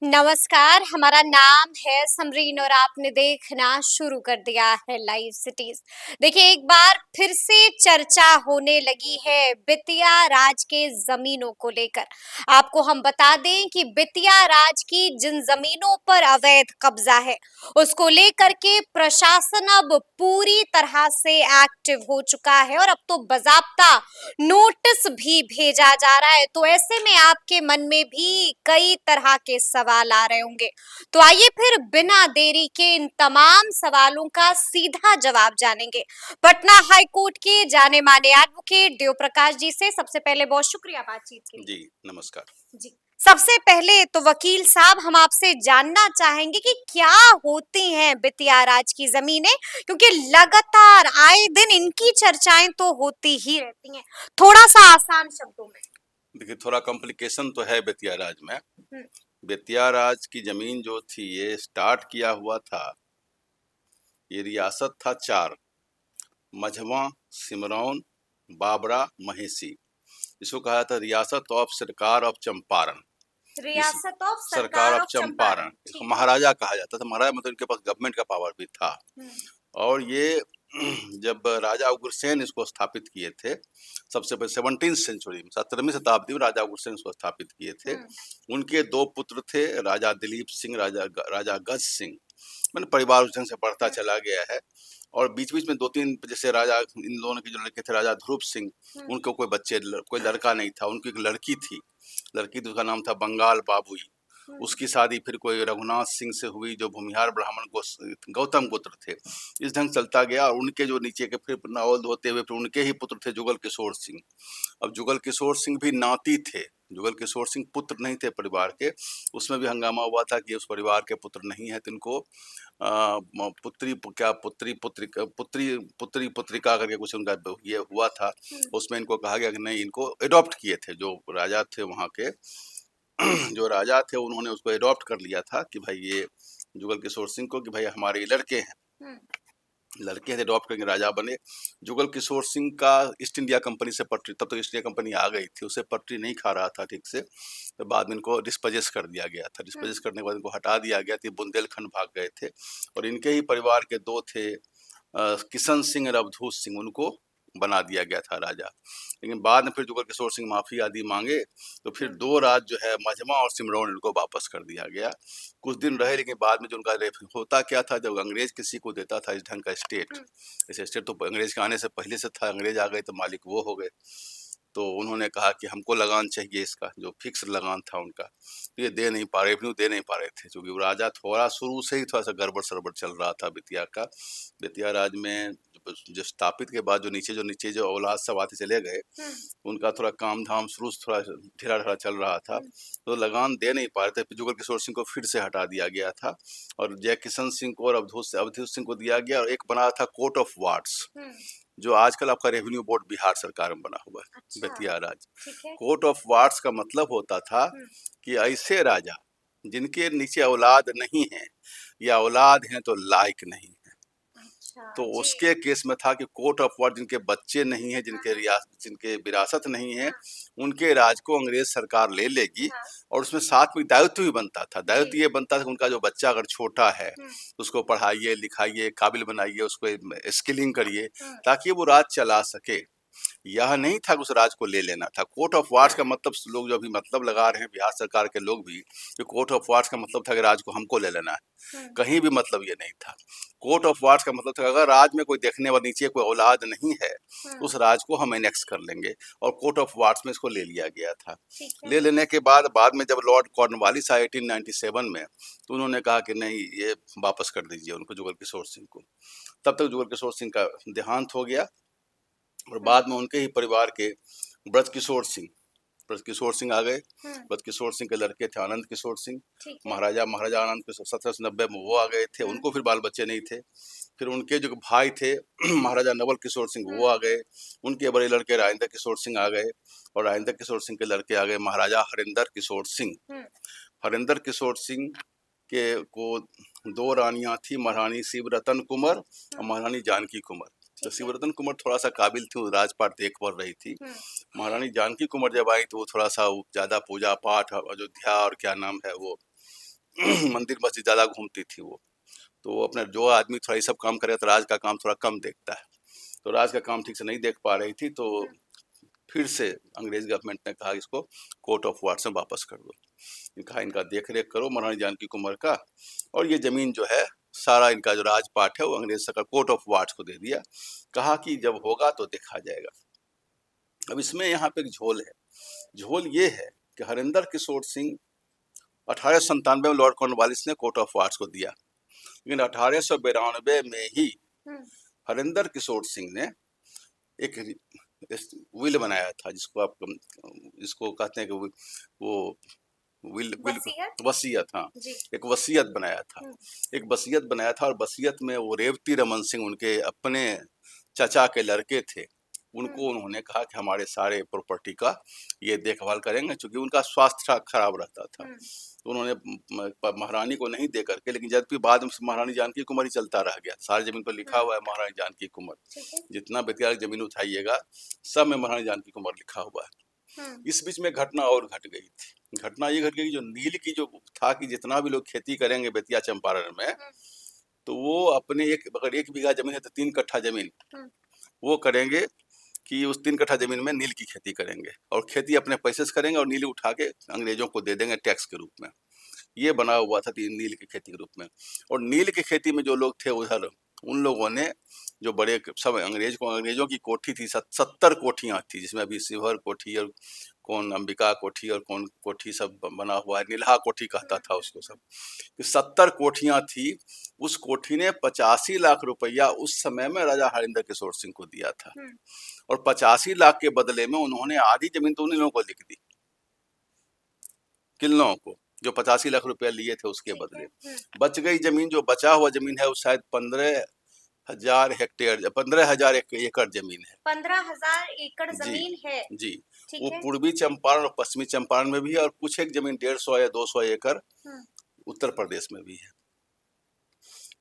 नमस्कार, हमारा नाम है समरीन और आपने देखना शुरू कर दिया है लाइव सिटीज। देखिए, एक बार फिर से चर्चा होने लगी है बेतिया राज के जमीनों को लेकर। आपको हम बता दें कि बेतिया राज की जिन जमीनों पर अवैध कब्जा है, उसको लेकर के प्रशासन अब पूरी तरह से एक्टिव हो चुका है और अब तो बाकायदा नोटिस भी भेजा जा रहा है। तो ऐसे में आपके मन में भी कई तरह के सवाल आ रहे होंगे। तो आइए फिर बिना देरी के इन तमाम सवालों का सीधा जवाब जानेंगे पटना हाई कोर्ट के जाने माने एडवोकेट देव प्रकाश जी से। सबसे पहले बहुत शुक्रिया बातचीत के लिए। जी, नमस्कार। जी, सबसे पहले तो वकील साहब, हम आपसे जानना चाहेंगे कि क्या होती हैं बेतिया राज की जमीनें, क्योंकि लगातार आए दिन इनकी चर्चाएं तो होती ही रहती हैं। थोड़ा सा आसान शब्दों में। देखिए, थोड़ा कॉम्प्लिकेशन तो है बेतिया राज में। हम्म, बेतिया राज की ज़मीन जो थी, ये स्टार्ट किया हुआ था, ये रियासत था 4: मझवा, सिमरौन, बाबरा, महेसी। इसको कहा था रियासत ऑफ सरकार ऑफ चंपारण। जिस रियासत ऑफ सरकार सरकार ऑफ ऑफ चंपारण, चंपारण, इसको ठीक है। महाराजा कहा जाता था। महाराजा मतलब इनके पास गवर्नमेंट का पावर भी था। हम्म, और ये जब राजा उग्रसेन इसको स्थापित किए थे, सबसे पहले 17वीं सेंचुरी में, 17वीं शताब्दी में राजा उग्रसेन इसको स्थापित किए थे। हम्म, उनके 2 पुत्र थे, राजा दिलीप सिंह, राजा गज सिंह। मैंने परिवार उस ढंग से बढ़ता चला गया है। और बीच-बीच में 2-3 जैसे राजा, इन दोनों के जो लड़के थे, राजा ध्रुव सिंह, उनको कोई लड़का नहीं था। उनकी एक लड़की थी, लड़की तो उसका नाम था बंगाल बाबुई। उसकी शादी फिर कोई रघुनाथ सिंह से हुई, जो भूमिहार ब्राह्मण गौतम गोत्र थे। इस ढंग चलता गया और उनके जो नीचे के फिर नवोद होते हुए फिर उनके ही पुत्र थे जुगल किशोर सिंह। अब जुगल किशोर सिंह भी नाती थे, जुगल किशोर सिंह पुत्र नहीं थे परिवार के। उसमें भी हंगामा हुआ था कि उस परिवार के पुत्र नहीं है, तो इनको पुत्री क्या पुत्री पुत्रिका पुत्री पुत्री पुत्रिका करके कुछ उनका ये हुआ था। उसमें इनको कहा गया कि नहीं, इनको एडॉप्ट किए थे जो राजा थे वहाँ के। जो राजा थे उन्होंने उसको एडॉप्ट कर लिया था कि भाई ये जुगल किशोर सिंह को, कि भाई हमारे लड़के हैं, लड़के थे, एडॉप्ट करके राजा बने। जुगल किशोर सिंह का ईस्ट इंडिया कंपनी से पटरी, तब तो ईस्ट इंडिया कंपनी आ गई थी, उसे पटरी नहीं खा रहा था ठीक से, तो बाद में इनको डिस्पजेस कर दिया गया था। डिस्पजेस करने के बाद इनको हटा दिया गया था, बुंदेलखंड भाग गए थे। और इनके ही परिवार के 2 थे, किशन सिंह और अवधूत सिंह, उनको बना दिया गया था राजा। लेकिन बाद में फिर जुगल किशोर सिंह माफ़ी आदि मांगे, तो फिर 2 राज जो है मझवा और सिमरौन, इनको वापस कर दिया गया। कुछ दिन रहे, लेकिन बाद में जो उनका होता क्या था, जब अंग्रेज किसी को देता था इस ढंग का स्टेट, इस स्टेट तो अंग्रेज के आने से पहले से था, अंग्रेज आ गए तो मालिक वो हो गए। तो उन्होंने कहा कि हमको लगान चाहिए, इसका जो फिक्स लगान था उनका, तो ये दे नहीं पा रहे, रेवेन्यू दे नहीं पा रहे थे, क्योंकि राजा थोड़ा शुरू से ही थोड़ा सा गड़बड़ सड़बड़ चल रहा था बेतिया का। बेतिया राज में जो स्थापित के बाद जो नीचे जो औलाद सब आते चले गए, उनका थोड़ा काम धाम शुरू से थोड़ा ढीला ढाला चल रहा था, तो लगान दे नहीं पा रहे थे। जुगल किशोर सिंह को फिर से हटा दिया गया था और जय किशन सिंह को और अवधूत सिंह को दिया गया, और एक बना था कोर्ट ऑफ वार्ड्स, जो आजकल आपका रेवेन्यू बोर्ड बिहार सरकार में बना हुआ है। अच्छा, बेतिया राज ठीक है। कोर्ट ऑफ वार्ड्स का मतलब होता था कि ऐसे राजा जिनके नीचे औलाद नहीं है या औलाद हैं तो लायक नहीं, अच्छा तो जी। उसके केस में था कि कोर्ट ऑफ वार्ड, जिनके बच्चे नहीं है, जिनके विरासत नहीं है, उनके राज को अंग्रेज सरकार ले लेगी। और उसमें साथ में दायित्व भी बनता था। दायित्व ये बनता था कि उनका जो बच्चा अगर छोटा है, उसको पढ़ाइए लिखाइए, काबिल बनाइए, उसको स्किलिंग करिए, ताकि वो राज चला सके। यह नहीं था कि उस राज को ले लेना था। कोर्ट ऑफ वार्ड्स का मतलब, लोग जो अभी मतलब लगा रहे हैं बिहार सरकार के लोग भी, कि कोर्ट ऑफ वार्ड्स का मतलब था कि राज को हमको ले लेना है। कहीं भी मतलब ये नहीं था। कोर्ट ऑफ वार्ड्स का मतलब था अगर राज में कोई देखने वाला नीचे कोई औलाद नहीं है, तो उस राज को हम एनेक्स कर लेंगे, और कोर्ट ऑफ वार्ड्स में इसको ले लिया गया था। ले लेने के बाद में जब लॉर्ड कॉर्नवालिस आए 1897 में, तो उन्होंने कहा कि नहीं, ये वापस कर दीजिए उनको, जुगल किशोर सिंह को। तब तक जुगल किशोर सिंह का देहांत हो गया, और बाद में उनके ही परिवार के ब्रज किशोर सिंह आ गए। ब्रज किशोर सिंह के लड़के थे आनंद किशोर सिंह, महाराजा आनंद किशोर 1790 में वो आ गए थे। उनको फिर बाल बच्चे नहीं थे। फिर उनके जो भाई थे महाराजा नवल किशोर सिंह, वो आ गए। उनके बड़े लड़के राजेंद्र किशोर सिंह आ गए, और राजेंद्र किशोर सिंह के लड़के आ गए महाराजा हरिंदर किशोर सिंह। हरिंदर किशोर सिंह के को 2 रानियां थी, महारानी शिवरतन कुंवर और महारानी जानकी कुंवर। तो शिवरतन कुंवर थोड़ा सा काबिल थी, वो राजपाट देख पा रही थी। महारानी जानकी कुंवर जब आई तो वो थोड़ा सा ज़्यादा पूजा पाठ, अयोध्या और क्या नाम है वो मंदिर मस्जिद ज़्यादा घूमती थी वो। तो वो अपना जो आदमी थोड़ा ये सब काम करेगा तो राज का काम थोड़ा कम देखता है। तो राज का काम ठीक से नहीं देख पा रही थी, तो फिर से अंग्रेज गवर्नमेंट ने कहा इसको कोर्ट ऑफ वार्ड्स में वापस कर दो। कहा इनका देख रेख करो महारानी जानकी कुंवर का, और ये जमीन जो है सारा इनका जो राजपाट है वो अंग्रेज सरकार कोर्ट ऑफ वार्ड्स को दे दिया। कहा कि जब होगा तो देखा जाएगा। अब इसमें यहाँ पे एक झोल है। झोल ये है कि हरिंदर किशोर सिंह 1897 में लॉर्ड कॉर्नवालिस ने कोर्ट ऑफ वार्ड्स को दिया, लेकिन 1892 में ही हरिंदर किशोर सिंह ने एक विल बनाया था, जिसको कहते हैं कि वो विल वसीयत, हाँ, एक वसीयत बनाया था। एक वसीयत बनाया था, और वसीयत में वो रेवती रमन सिंह उनके अपने चचा के लड़के थे, उनको उन्होंने कहा कि हमारे सारे प्रॉपर्टी का ये देखभाल करेंगे, क्योंकि उनका स्वास्थ्य खराब रहता था। तो उन्होंने महारानी को नहीं दे करके, लेकिन जब भी बाद में महारानी जानकी कुंवर ही चलता रह गया। सारी जमीन पर लिखा हुआ है महारानी जानकी कुंवर, जितना बेतिया की जमीन उठाइएगा सब में महारानी जानकी कुंवर लिखा हुआ है। इस बीच में घटना और घट गई थी। घटना ये घट गई, जो नील की जो था कि जितना भी लोग खेती करेंगे बेतिया चंपारण में, तो वो अपने अगर 1 बीघा जमीन है तो 3 कट्ठा जमीन वो करेंगे कि उस 3 कट्ठा जमीन में नील की खेती करेंगे, और खेती अपने पैसे से करेंगे, और नील उठा के अंग्रेजों को दे देंगे टैक्स के रूप में। ये बना हुआ था नील की खेती के रूप में। और नील की खेती में जो लोग थे उधर, उन लोगों ने जो बड़े सब अंग्रेजों की कोठी थी, 70 कोठियां थी, जिसमें अभी शिवहर कोठी और कौन अंबिका कोठी और कौन कोठी सब बना हुआ है, नीलहा कोठी कहता था उसको सब। 70 कोठियां थी। उस कोठी ने 85 लाख रुपया उस समय में राजा हरिंदर किशोर सिंह को दिया था, और 85 लाख के बदले में उन्होंने आधी जमीन तो उन्हीं लोगों को लिख दी, किन्नौर को, जो 85 लाख रुपया लिए थे उसके बदले। बच गई जमीन, जो बचा हुआ जमीन है वो शायद 15,000 हेक्टेयर 15,000 एकड़ जमीन है। 15,000 एकड़ जमीन है जी। वो पूर्वी चंपारण और पश्चिमी चंपारण में भी है, और कुछ एक जमीन 150 या 200 एकड़ उत्तर प्रदेश में भी है।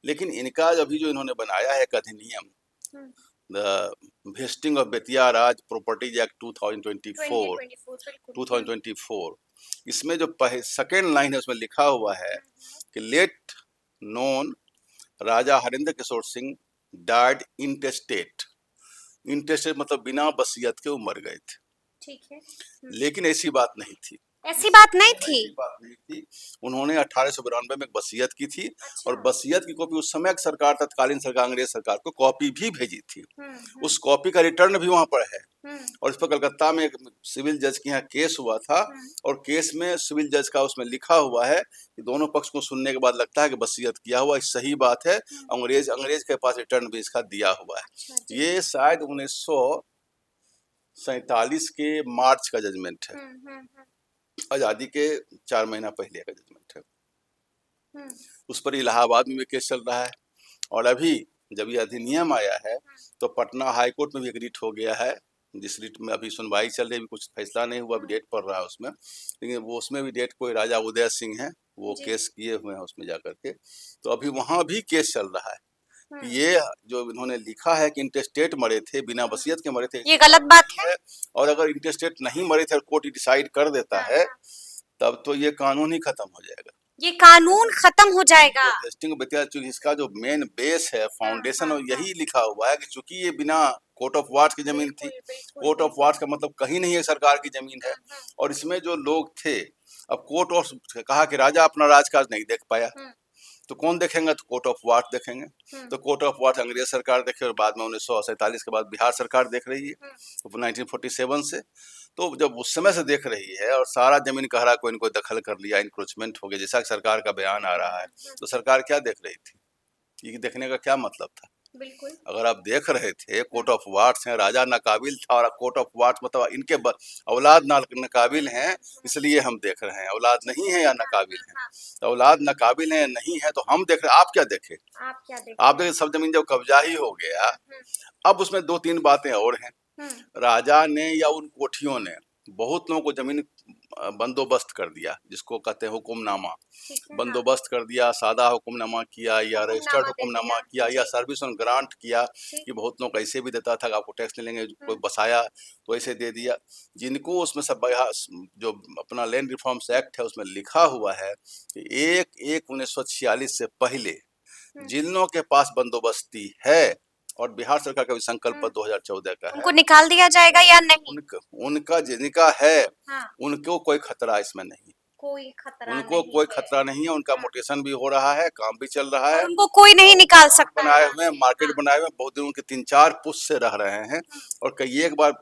लेकिन इनका अभी जो इन्होंने बनाया है अधिनियम, the wasting of Bettiah Raj properties act 2024, इसमें जो सेकेंड लाइन है उसमें लिखा हुआ है कि लेट नोन राजा हरिंदर किशोर सिंह डाइड इंटेस्टेट। इंटेस्टेट मतलब बिना वसीयत के वो मर गए थे। ठीक है। लेकिन ऐसी बात नहीं थी। ऐसी बात नहीं थी। उन्होंने 1892 में वसीयत की थी। अच्छा। और वसीयत की कॉपी उस समय सरकार, तत्कालीन सरकार, अंग्रेज सरकार को कॉपी भी भेजी थी। उस कॉपी का रिटर्न भी वहां पर है। और इस पर कलकत्ता में एक सिविल जज के यहाँ केस हुआ था, और केस में सिविल जज का उसमें लिखा हुआ है कि दोनों पक्ष को सुनने के बाद लगता है कि वसीयत किया हुआ सही बात है। अंग्रेज के पास रिटर्न भी इसका दिया हुआ है। ये शायद 1947 के मार्च का जजमेंट है, आजादी के 4 महीना पहले का जजमेंट है। उस पर इलाहाबाद में भी केस चल रहा है। और अभी जब ये अधिनियम आया है तो पटना हाई कोर्ट में भी एक रिट हो गया है, जिस रिट में अभी सुनवाई चल रही है, कुछ फैसला नहीं हुआ, अभी डेट पड़ रहा है उसमें। लेकिन वो उसमें भी डेट कोई राजा उदय सिंह है, वो केस किए हुए हैं उसमें जाकर के। तो अभी वहां भी केस चल रहा है। ये जो इन्होंने लिखा है कि इंटेस्टेट मरे थे, बिना वसीयत के मरे थे, ये गलत बात है। और अगर इंटेस्टेट नहीं मरे थे और कोर्ट डिसाइड कर देता है, तब तो ये कानून ही खत्म हो जाएगा। ये कानून खत्म हो जाएगा। इसका जो मेन बेस है, फाउंडेशन, और यही लिखा हुआ है कि चूंकि ये बिना कोर्ट ऑफ वार्ड्स की जमीन थी, कोर्ट ऑफ वार्ड्स का मतलब कहीं नहीं है सरकार की जमीन है। और इसमें जो लोग थे, अब कोर्ट ऑफ कहा कि राजा अपना राजकाज नहीं देख पाया, तो कौन देखेंगे? तो कोर्ट ऑफ वार्ड देखेंगे। तो कोर्ट ऑफ वार्ड अंग्रेज सरकार देखे, और बाद में 1947 के बाद बिहार सरकार देख रही है, 1947 से। तो जब उस समय से देख रही है और सारा जमीन कह रहा कोई इनको दखल कर लिया, इंक्रोचमेंट हो गया, जैसा सरकार का बयान आ रहा है, तो सरकार क्या देख रही थी? ये देखने का क्या मतलब था? बिल्कुल। अगर आप देख रहे थे कोर्ट ऑफ वार्ड्स हैं, राजा नाकाबिल था, और कोर्ट ऑफ वार्ड्स मतलब इनके औलाद नाकाबिल हैं, इसलिए हम देख रहे हैं। औलाद नहीं है या नाकाबिल है, तो औलाद नाकाबिल है या नहीं है, तो हम देख रहे हैं। आप क्या देखे? आप देखे सब जमीन जब कब्जा ही हो गया। अब उसमें 2-3 बातें और हैं। राजा ने या उन कोठियों ने बहुत लोगों को जमीन बंदोबस्त कर दिया, जिसको कहते हैं हुक्मनामा। ठीक है, हाँ। बंदोबस्त कर दिया, सादा हुक्मनामा किया या रजिस्टर्ड हुक्मनामा दे हुक्मनामा दिया, किया या जी। सर्विस ऑन ग्रांट किया ठीक। कि बहुत लोग ऐसे भी देता था कि आपको टैक्स नहीं लेंगे, कोई हुँ। बसाया तो ऐसे दे दिया। जिनको उसमें सब जो अपना लैंड रिफॉर्म्स एक्ट है उसमें लिखा हुआ है कि 1/1/1946 से पहले हुँ। जिन लोगों के पास बंदोबस्ती है, और बिहार सरकार का भी संकल्प हुँ। 2014 का है, उनको निकाल दिया जाएगा या नहीं? उनका जिनका है हाँ। उनको कोई खतरा इसमें नहीं, कोई खतरा उनको नहीं कोई है। खतरा नहीं है, उनका हाँ। मोटेशन भी हो रहा है, काम भी चल रहा और है उनको कोई नहीं और निकाल मार्केट सकता है बनाए यहाँ हुए हैं, से। मार्केट हाँ। बनाए हुए हैं, बहुत दिन उनके 3-4 पुश से रह रहे हैं हुँ। और कई एक बार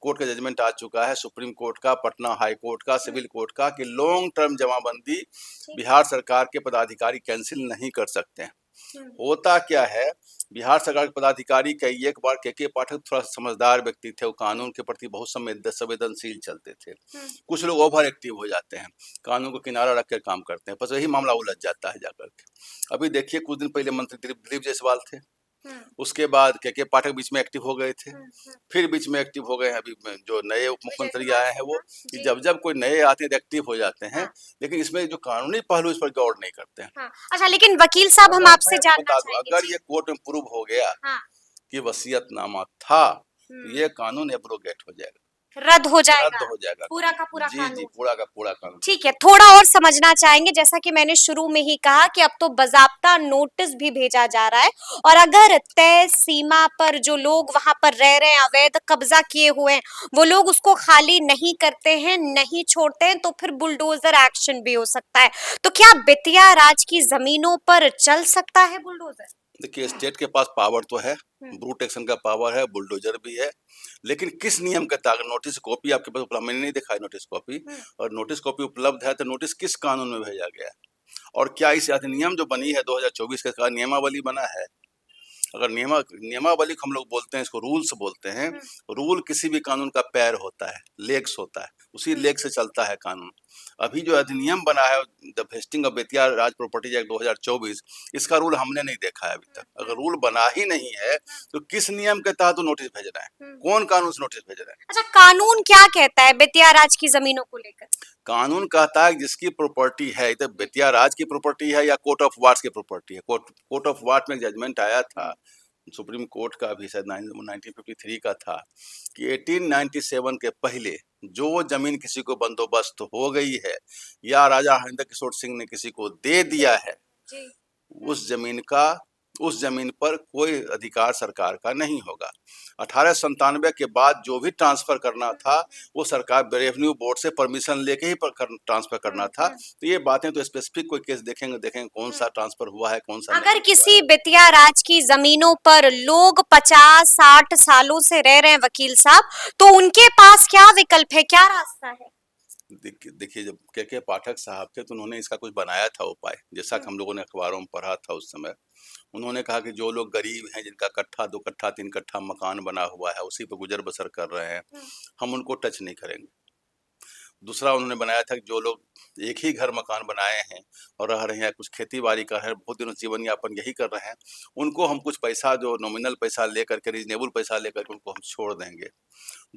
कोर्ट का जजमेंट आ चुका है, सुप्रीम कोर्ट का, पटना हाई कोर्ट का, सिविल कोर्ट का, कि लॉन्ग टर्म जमाबंदी ठीक। बिहार सरकार के पदाधिकारी कैंसिल नहीं कर सकते हैं। हुँ। होता क्या है, बिहार सरकार के पदाधिकारी कई एक बार के पाठक थोड़ा समझदार व्यक्ति थे, वो कानून के प्रति बहुत संवेदनशील चलते थे। हुँ। कुछ लोग ओवर एक्टिव हो जाते हैं, कानून को किनारा रख कर काम करते हैं, बस वही मामला उलझ जाता है जाकर के। अभी देखिए कुछ दिन पहले मंत्री दिलीप जायसवाल थे, हुँ। उसके बाद के पाठक बीच में एक्टिव हो गए थे, हुँ। हुँ। फिर बीच में एक्टिव हो गए हैं अभी जो नए उप विजय मुख्यमंत्री कुमार आए हैं वो, सिन्हा। कि जी। जब कोई नए आते हैं तो एक्टिव हो जाते हैं, हाँ। लेकिन इसमें जो कानूनी पहलू इस पर गौर नहीं करते हैं। हाँ। अच्छा, लेकिन वकील साहब हम अगर आपसे मैं जानना बता दूं, चाहेंगे। अगर जी। ये कोर्ट में प्रूव हो गया हाँ। कि वसीयतनामा था, तो हुँ। ये कानून एब्रोगेट हो जाएगा, रद्द हो रद्द जाएगा हो जाएगा पूरा कानून। का पूरा जी, जी, कानून। पूरा का पूरा कानून। ठीक है, थोड़ा और समझना चाहेंगे, जैसा कि मैंने शुरू में ही कहा कि अब तो बाज़ाब्ता नोटिस भी भेजा जा रहा है और अगर तय सीमा पर जो लोग वहां पर रह रहे हैं, अवैध कब्जा किए हुए हैं, वो लोग उसको खाली नहीं करते हैं, नहीं छोड़ते हैं, तो फिर बुलडोजर एक्शन भी हो सकता है। तो क्या बेतिया राज की जमीनों पर चल सकता है बुलडोजर? देखिए, स्टेट के पास पावर तो है, हम्म। ब्रूट एक्शन का पावर है, बुलडोजर भी है, लेकिन किस नियम के तहत? नोटिस कॉपी आपके पास उपलब्ध, मैंने नहीं देखा है नोटिस कॉपी, हम्म। और नोटिस कॉपी उपलब्ध है तो नोटिस किस कानून में भेजा गया है, और क्या इस अधिनियम जो बनी है 2024 के का नियमावली बना है? अगर नियमावली को हम लोग बोलते हैं, इसको रूल्स बोलते हैं। रूल किसी भी कानून का पैर होता है, लेग्स होता है, उसी लेग से चलता है कानून। अभी जो अधिनियम बना है the wasting of Bettiah Raj property act 2024, इसका रूल हमने नहीं देखा है अभी तक। अगर रूल बना ही नहीं है तो किस नियम के तहत नोटिस भेज रहे हैं, कौन कानून से नोटिस भेज रहे हैं? अच्छा, कानून क्या कहता है बेतिया राज की जमीनों को लेकर? कानून कहता है जिसकी प्रॉपर्टी है, इधर बेतिया राज की प्रॉपर्टी है या कोर्ट ऑफ वार्ड्स की प्रॉपर्टी है। कोर्ट ऑफ वार्ड में जजमेंट आया था, सुप्रीम कोर्ट का भी शायद 1953 का था, कि 1897 के पहले जो जमीन किसी को बंदोबस्त हो गई है या राजा हरिंदर किशोर सिंह ने किसी को दे दिया है, जी। उस जमीन पर कोई अधिकार सरकार का नहीं होगा। 1897 के बाद जो भी ट्रांसफर करना था वो सरकार रेवेन्यू बोर्ड से परमिशन लेके ही ट्रांसफर करना था। तो ये बातें तो स्पेसिफिक कोई केस देखेंगे कौन सा ट्रांसफर हुआ है, कौन सा अगर नहीं हुआ किसी है। बेतिया राज की जमीनों पर लोग 50-60 सालों से रह रहे हैं वकील साहब, तो उनके पास क्या विकल्प है, क्या रास्ता है? देखिए, जब के पाठक साहब थे तो उन्होंने इसका कुछ बनाया था उपाय, जैसा कि हम लोगों ने अखबारों में पढ़ा था उस समय। उन्होंने कहा कि जो लोग गरीब हैं, जिनका कट्ठा 2 कट्ठा 3 कट्ठा मकान बना हुआ है, उसी पर गुजर बसर कर रहे हैं, हम उनको टच नहीं करेंगे। दूसरा उन्होंने बनाया था कि जो लोग एक ही घर मकान बनाए हैं और रह रहे हैं, कुछ खेती बाड़ी कर रहे हैं, बहुत दिनों जीवन यापन यही कर रहे हैं, उनको हम कुछ पैसा, जो नॉमिनल पैसा लेकर के, रीजनेबल पैसा लेकर के उनको हम छोड़ देंगे।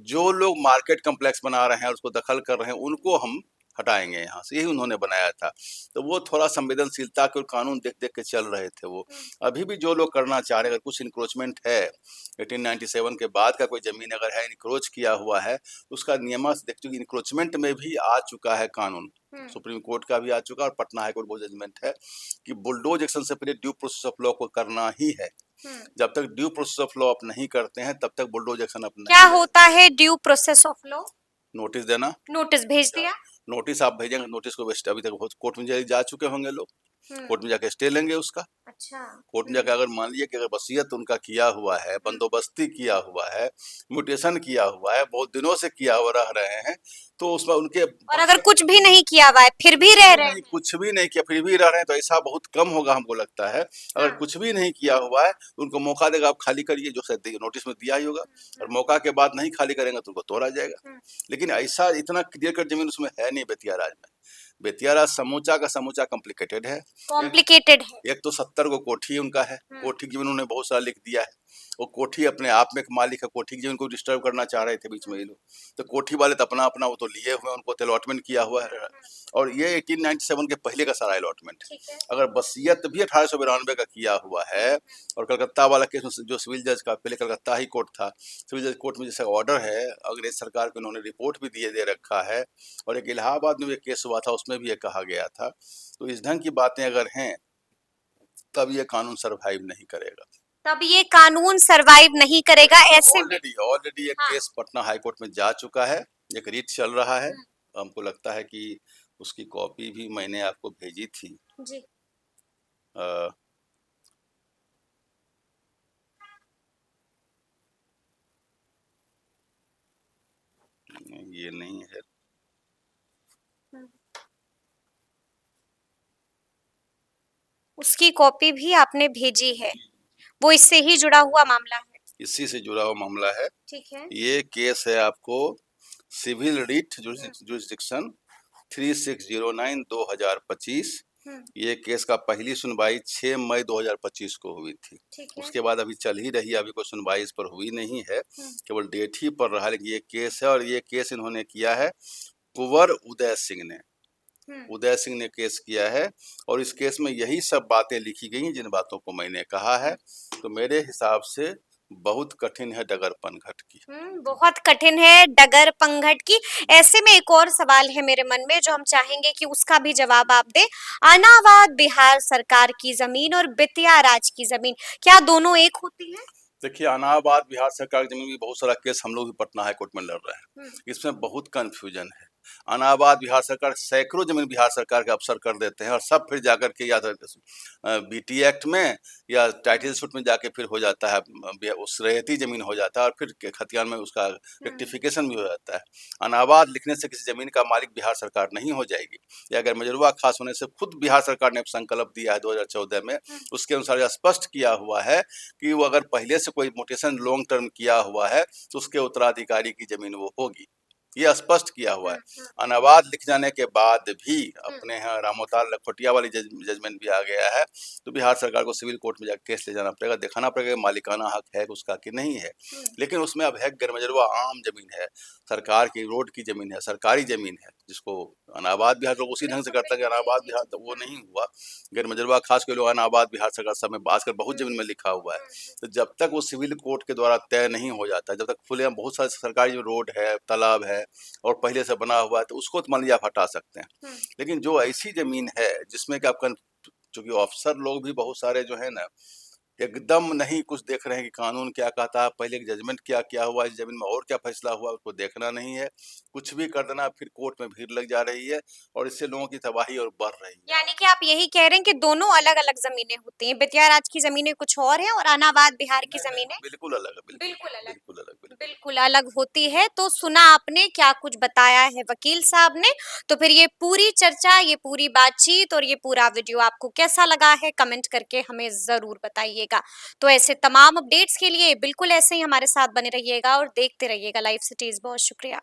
जो लोग मार्केट कम्प्लेक्स बना रहे हैं, उसको दखल कर रहे हैं, उनको हम हटाएंगे यहाँ से, यही उन्होंने बनाया था। तो वो थोड़ा संवेदनशीलता के कानून देख देख के चल रहे थे वो। अभी भी जो लोग करना चाह रहे हैं, अगर कुछ इंक्रोचमेंट है, 1897 के बाद का कोई जमीन अगर है, इंक्रोच किया हुआ है, तो उसका नियम देख चुके, इंक्रोचमेंट में भी आ चुका है कानून, सुप्रीम कोर्ट का भी आ चुका, और पटना हाईकोर्ट वो जजमेंट है कि बुलडोज एक्शन से पहले ड्यू प्रोसेस ऑफ लॉ को करना ही है। जब तक ड्यू प्रोसेस ऑफ लॉ आप नहीं करते हैं, तब तक बुलडोज एक्शन अपना क्या होता है due process of law? Notice देना, नोटिस भेज दिया। नोटिस आप भेजेंगे, नोटिस को अभी तक कोर्ट में जा चुके होंगे लोग, कोर्ट में जाके स्टे लेंगे उसका। अच्छा। कोर्ट में जाकर अगर मान लीजिए कि अगर वसीयत उनका किया हुआ है, बंदोबस्ती किया हुआ है, म्यूटेशन किया हुआ है, बहुत दिनों से किया हुआ रह रहे हैं, तो उसमें उनके, और अगर कुछ भी नहीं किया हुआ है फिर भी रह रहे हैं, कुछ भी नहीं किया फिर भी रह रहे हैं, तो ऐसा बहुत कम होगा हमको लगता है। अगर कुछ भी नहीं किया हुआ है तो उनको मौका देगा, आप खाली करिए, जो शायद नोटिस में दिया ही होगा, और मौका के बाद नहीं खाली करेंगे तो उनको तोड़ा जाएगा। लेकिन ऐसा इतना क्लियर कट जमीन उसमें है नहीं बेतिया राज में। बेतिया राज समूचा का समूचा कॉम्प्लिकेटेड है। कॉम्प्लिकेटेड है। एक तो 70 को कोठी उनका है, कोठी की भी उन्होंने बहुत सारा लिख दिया है, वो कोठी अपने आप में एक मालिक है, कोठी की जमीन को डिस्टर्ब करना चाह रहे थे बीच में ये लोग। तो कोठी वाले तो अपना अपना वो तो लिए हुए हैं, उनको अलॉटमेंट किया हुआ है। और ये 1897 के पहले का सारा अलॉटमेंट है। अगर वसीयत भी 1892 का किया हुआ है, और कलकत्ता वाला केस में जो सिविल जज का पहले कलकत्ता हाई कोर्ट था, सिविल जज कोर्ट में जैसा ऑर्डर है, अंग्रेज सरकार को उन्होंने रिपोर्ट भी दिए दे रखा है, और एक इलाहाबाद में भी केस हुआ था, उसमें भी ये कहा गया था। तो इस ढंग की बातें अगर हैं, तब ये कानून सरवाइव नहीं करेगा। तब ये कानून सरवाइव नहीं करेगा ऐसे में। ऑलरेडी एक हाँ। केस पटना हाई कोर्ट में जा चुका है, एक रीट चल रहा है। हमको लगता है कि उसकी कॉपी भी मैंने आपको भेजी थी। जी। अ, ये नहीं है। उसकी कॉपी भी आपने भेजी है, वो इससे ही जुड़ा हुआ मामला है। इसी से जुड़ा हुआ मामला है। ठीक है। ये केस है आपको सिविल रिट जुरिस्डिक्शन 3609/2025। ये केस का पहली सुनवाई 6 मई 2025 को हुई थी। उसके बाद अभी चल ही रही है, अभी कोई सुनवाई इस पर हुई नहीं है, केवल डेट ही पड़ रहा है। लेकिन ये केस है, और ये केस इन्होंने किया है कुंवर उदय सिंह ने। उदय सिंह ने केस किया है, और इस केस में यही सब बातें लिखी गई हैं जिन बातों को मैंने कहा है। तो मेरे हिसाब से बहुत कठिन है डगर पनघट की। बहुत कठिन है डगर पंघट की। ऐसे में एक और सवाल है मेरे मन में, जो हम चाहेंगे कि उसका भी जवाब आप दें। अनावाद बिहार सरकार की जमीन और बेतिया राज की जमीन, क्या दोनों एक होती है? देखिए, अनाबाद बिहार सरकार की जमीन में बहुत सारा केस हम लोग भी पटना हाई कोर्ट में लड़ रहे हैं। इसमें बहुत कंफ्यूजन है। अनाबाद बिहार सरकार सैकड़ों जमीन बिहार सरकार के अफसर कर देते हैं, और सब फिर जाकर के या तो बीटी एक्ट में या टाइटल सूट में जाके फिर हो जाता है, उस रैयती जमीन हो जाता है, और फिर खतियान में उसका रेक्टिफिकेशन भी हो जाता है। अनाबाद लिखने से किसी जमीन का मालिक बिहार सरकार नहीं हो जाएगी। या अगर मजरूआ खास होने से खुद बिहार सरकार ने संकल्प दिया है 2014 में, उसके अनुसार यह स्पष्ट किया हुआ है कि वो अगर पहले से कोई म्यूटेशन लॉन्ग टर्म किया हुआ है तो उसके उत्तराधिकारी की जमीन वो होगी। ये स्पष्ट किया हुआ है। अनाबाद लिख जाने के बाद भी अपने यहाँ रामोतार लखोटिया वाली जजमेंट भी आ गया है, तो बिहार सरकार को सिविल कोर्ट में जाकर केस ले जाना पड़ेगा, दिखाना पड़ेगा मालिकाना हक है उसका कि नहीं है। लेकिन उसमें अब है गैरमजरूआ आम जमीन है, सरकार की रोड की जमीन है, सरकारी जमीन है, जिसको अनाबाद बिहार लोग उसी ढंग से करता है कि अनाबाद बिहार, तो वो नहीं हुआ। गैरमजरूआ खास के लोग अनाबाद बिहार सरकार सब में आजकल बहुत जमीन में लिखा हुआ है। तो जब तक वो सिविल कोर्ट के द्वारा तय नहीं हो जाता, जब तक खुलेआम बहुत सारे सरकारी जो रोड है, तालाब है, और पहले से बना हुआ है, तो उसको तो मान लीजिए आप हटा सकते हैं। लेकिन जो ऐसी जमीन है जिसमें कि आपका, चूंकि अफसर लोग भी बहुत सारे जो है ना, एकदम नहीं कुछ देख रहे हैं कि कानून क्या कहता है, पहले की जजमेंट क्या क्या हुआ, इस जमीन में और क्या फैसला हुआ, उसको देखना नहीं है, कुछ भी कर देना, फिर कोर्ट में भीड़ लग जा रही है, और इससे लोगों की तबाही और बढ़ रही है। यानी कि आप यही कह रहे हैं कि दोनों अलग अलग जमीनें होती हैं, बेतिया राज की जमीनें कुछ और हैं और अनाबाद बिहार की जमीनें बिल्कुल अलग है, बिल्कुल अलग बिल्कुल अलग। बिल्कुल अलग होती है। तो सुना आपने क्या कुछ बताया है वकील साहब ने। तो फिर ये पूरी चर्चा, ये पूरी बातचीत और ये पूरा वीडियो आपको कैसा लगा है, कमेंट करके हमें जरूर बताइएगा। तो ऐसे तमाम अपडेट्स के लिए बिल्कुल ऐसे ही हमारे साथ बने रहिएगा और देखते रहिएगा लाइव सिटीज। बहुत शुक्रिया।